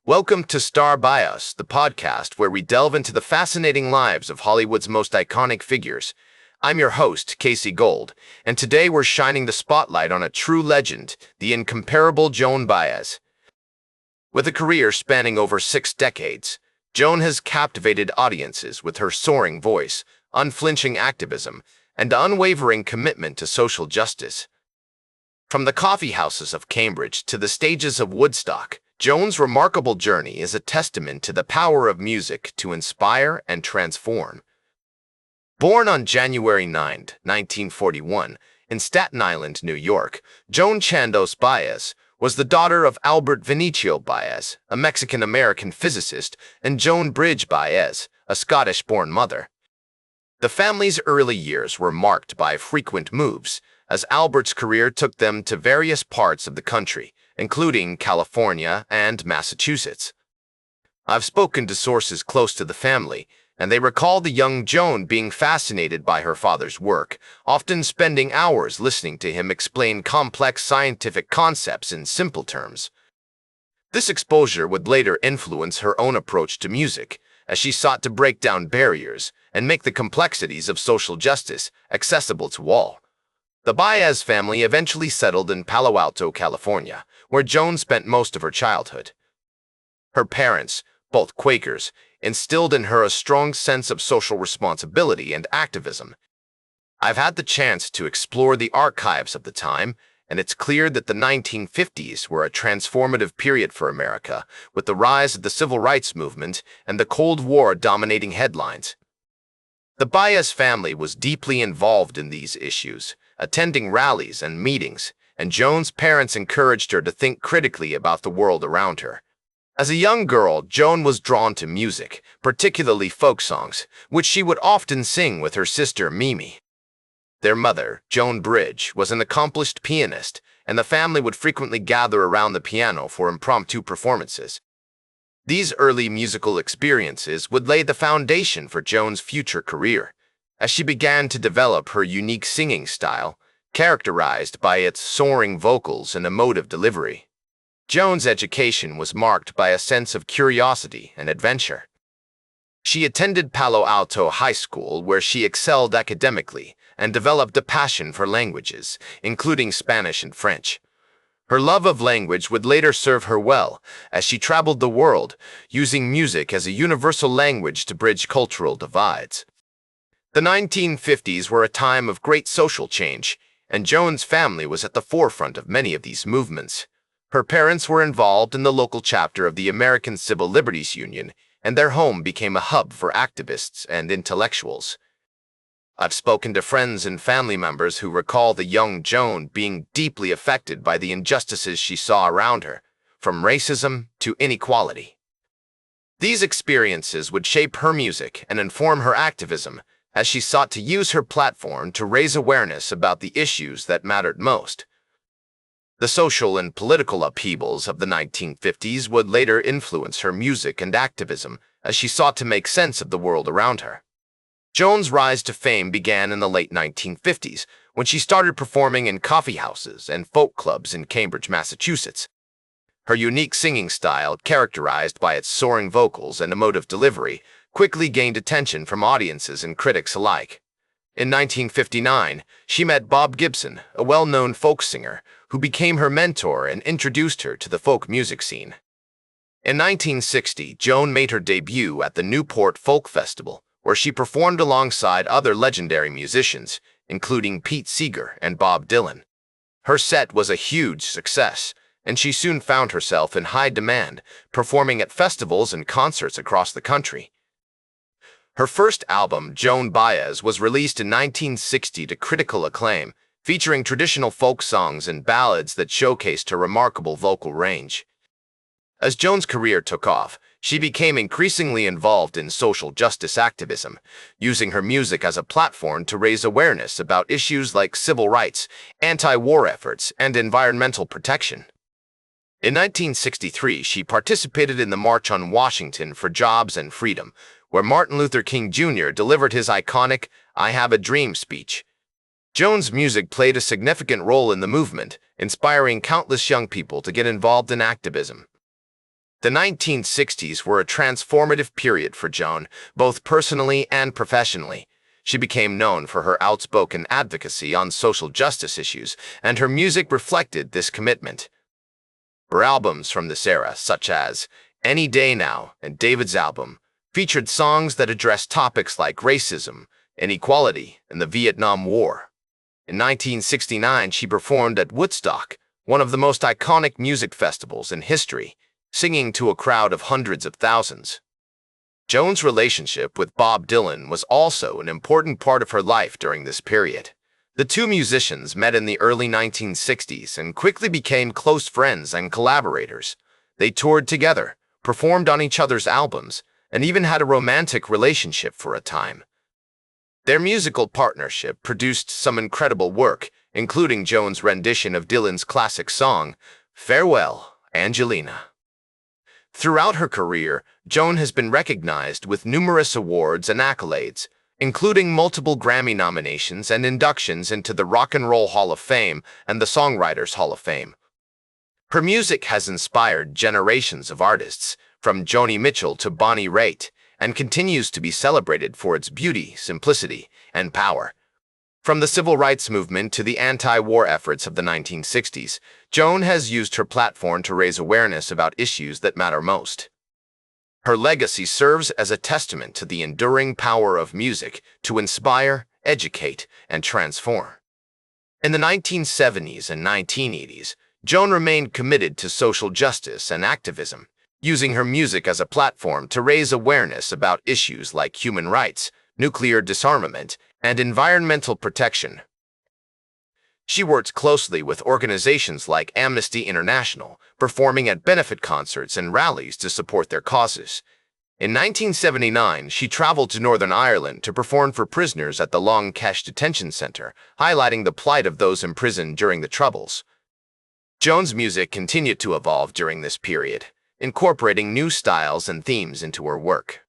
Welcome to Star Bios, the podcast where we delve into the fascinating lives of Hollywood's most iconic figures. I'm your host, Casey Gold, and today we're shining the spotlight on a true legend, the incomparable Joan Baez. With a career spanning over 6 decades, Joan has captivated audiences with her soaring voice, unflinching activism, and unwavering commitment to social justice. From the coffee houses of Cambridge to the stages of Woodstock, Joan's remarkable journey is a testament to the power of music to inspire and transform. Born on January 9, 1941, in Staten Island, New York, Joan Baez was the daughter of Albert Vinicio Baez, a Mexican-American physicist, and Joan Bridge Baez, a Scottish-born mother. The family's early years were marked by frequent moves, as Albert's career took them to various parts of the country, including California and Massachusetts. I've spoken to sources close to the family, and they recall the young Joan being fascinated by her father's work, often spending hours listening to him explain complex scientific concepts in simple terms. This exposure would later influence her own approach to music, as she sought to break down barriers and make the complexities of social justice accessible to all. The Baez family eventually settled in Palo Alto, California, where Joan spent most of her childhood. Her parents, both Quakers, instilled in her a strong sense of social responsibility and activism. I've had the chance to explore the archives of the time, and it's clear that the 1950s were a transformative period for America, with the rise of the Civil Rights Movement and the Cold War dominating headlines. The Baez family was deeply involved in these issues, attending rallies and meetings, and Joan's parents encouraged her to think critically about the world around her. As a young girl, Joan was drawn to music, particularly folk songs, which she would often sing with her sister Mimi. Their mother, Joan Bridge, was an accomplished pianist, and the family would frequently gather around the piano for impromptu performances. These early musical experiences would lay the foundation for Joan's future career, as she began to develop her unique singing style, characterized by its soaring vocals and emotive delivery. Joan's education was marked by a sense of curiosity and adventure. She attended Palo Alto High School, where she excelled academically and developed a passion for languages, including Spanish and French. Her love of language would later serve her well, as she traveled the world, using music as a universal language to bridge cultural divides. The 1950s were a time of great social change, and Joan's family was at the forefront of many of these movements. Her parents were involved in the local chapter of the American Civil Liberties Union, and their home became a hub for activists and intellectuals. I've spoken to friends and family members who recall the young Joan being deeply affected by the injustices she saw around her, from racism to inequality. These experiences would shape her music and inform her activism, as she sought to use her platform to raise awareness about the issues that mattered most. The social and political upheavals of the 1950s would later influence her music and activism, as she sought to make sense of the world around her. Joan's rise to fame began in the late 1950s, when she started performing in coffee houses and folk clubs in Cambridge, Massachusetts. Her unique singing style, characterized by its soaring vocals and emotive delivery, quickly gained attention from audiences and critics alike. In 1959, she met Bob Gibson, a well-known folk singer, who became her mentor and introduced her to the folk music scene. In 1960, Joan made her debut at the Newport Folk Festival, where she performed alongside other legendary musicians, including Pete Seeger and Bob Dylan. Her set was a huge success, and she soon found herself in high demand, performing at festivals and concerts across the country. Her first album, Joan Baez, was released in 1960 to critical acclaim, featuring traditional folk songs and ballads that showcased her remarkable vocal range. As Joan's career took off, she became increasingly involved in social justice activism, using her music as a platform to raise awareness about issues like civil rights, anti-war efforts, and environmental protection. In 1963, she participated in the March on Washington for Jobs and Freedom, where Martin Luther King Jr. delivered his iconic "I Have a Dream" speech. Joan's music played a significant role in the movement, inspiring countless young people to get involved in activism. The 1960s were a transformative period for Joan, both personally and professionally. She became known for her outspoken advocacy on social justice issues, and her music reflected this commitment. Her albums from this era, such as Any Day Now and David's Album, featured songs that addressed topics like racism, inequality, and the Vietnam War. In 1969, she performed at Woodstock, one of the most iconic music festivals in history, singing to a crowd of hundreds of thousands. Joan's relationship with Bob Dylan was also an important part of her life during this period. The two musicians met in the early 1960s and quickly became close friends and collaborators. They toured together, performed on each other's albums, and even had a romantic relationship for a time. Their musical partnership produced some incredible work, including Joan's rendition of Dylan's classic song, Farewell, Angelina. Throughout her career, Joan has been recognized with numerous awards and accolades, including multiple Grammy nominations and inductions into the Rock and Roll Hall of Fame and the Songwriters Hall of Fame. Her music has inspired generations of artists, from Joni Mitchell to Bonnie Raitt, and continues to be celebrated for its beauty, simplicity, and power. From the civil rights movement to the anti-war efforts of the 1960s, Joan has used her platform to raise awareness about issues that matter most. Her legacy serves as a testament to the enduring power of music to inspire, educate, and transform. In the 1970s and 1980s, Joan remained committed to social justice and activism, using her music as a platform to raise awareness about issues like human rights, nuclear disarmament, and environmental protection. She worked closely with organizations like Amnesty International, performing at benefit concerts and rallies to support their causes. In 1979, she traveled to Northern Ireland to perform for prisoners at the Long Kesh Detention Center, highlighting the plight of those imprisoned during the Troubles. Joan's music continued to evolve during this period, incorporating new styles and themes into her work.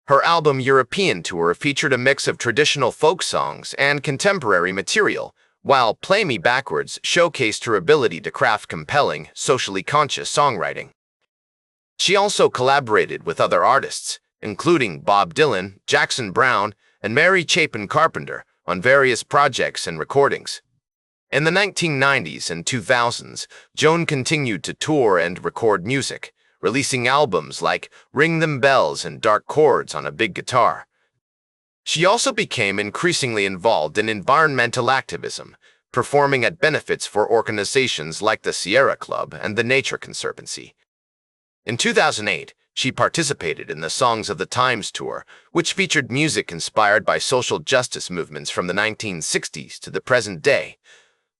Her album European Tour featured a mix of traditional folk songs and contemporary material, while Play Me Backwards showcased her ability to craft compelling, socially conscious songwriting. She also collaborated with other artists, including Bob Dylan, Jackson Browne, and Mary Chapin Carpenter, on various projects and recordings. In the 1990s and 2000s, Joan continued to tour and record music, releasing albums like Ring Them Bells and Dark Chords on a Big Guitar. She also became increasingly involved in environmental activism, performing at benefits for organizations like the Sierra Club and the Nature Conservancy. In 2008, she participated in the Songs of the Times tour, which featured music inspired by social justice movements from the 1960s to the present day.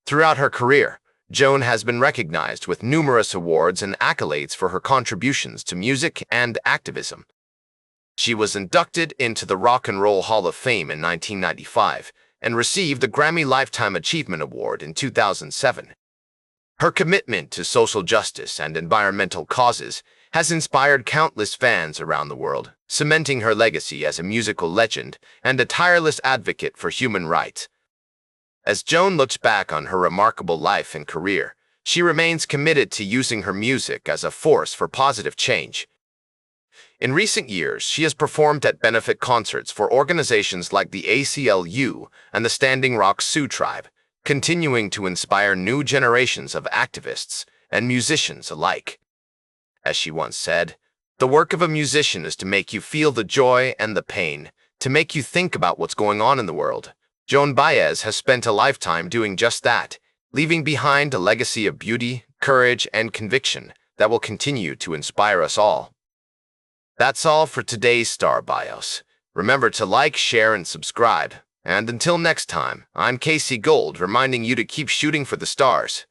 Throughout her career, Joan has been recognized with numerous awards and accolades for her contributions to music and activism. She was inducted into the Rock and Roll Hall of Fame in 1995 and received the Grammy Lifetime Achievement Award in 2007. Her commitment to social justice and environmental causes has inspired countless fans around the world, cementing her legacy as a musical legend and a tireless advocate for human rights. As Joan looks back on her remarkable life and career, she remains committed to using her music as a force for positive change. In recent years, she has performed at benefit concerts for organizations like the ACLU and the Standing Rock Sioux Tribe, continuing to inspire new generations of activists and musicians alike. As she once said, "The work of a musician is to make you feel the joy and the pain, to make you think about what's going on in the world." Joan Baez has spent a lifetime doing just that, leaving behind a legacy of beauty, courage, and conviction that will continue to inspire us all. That's all for today's Star Bios. Remember to like, share, and subscribe. And until next time, I'm Casey Gold, reminding you to keep shooting for the stars.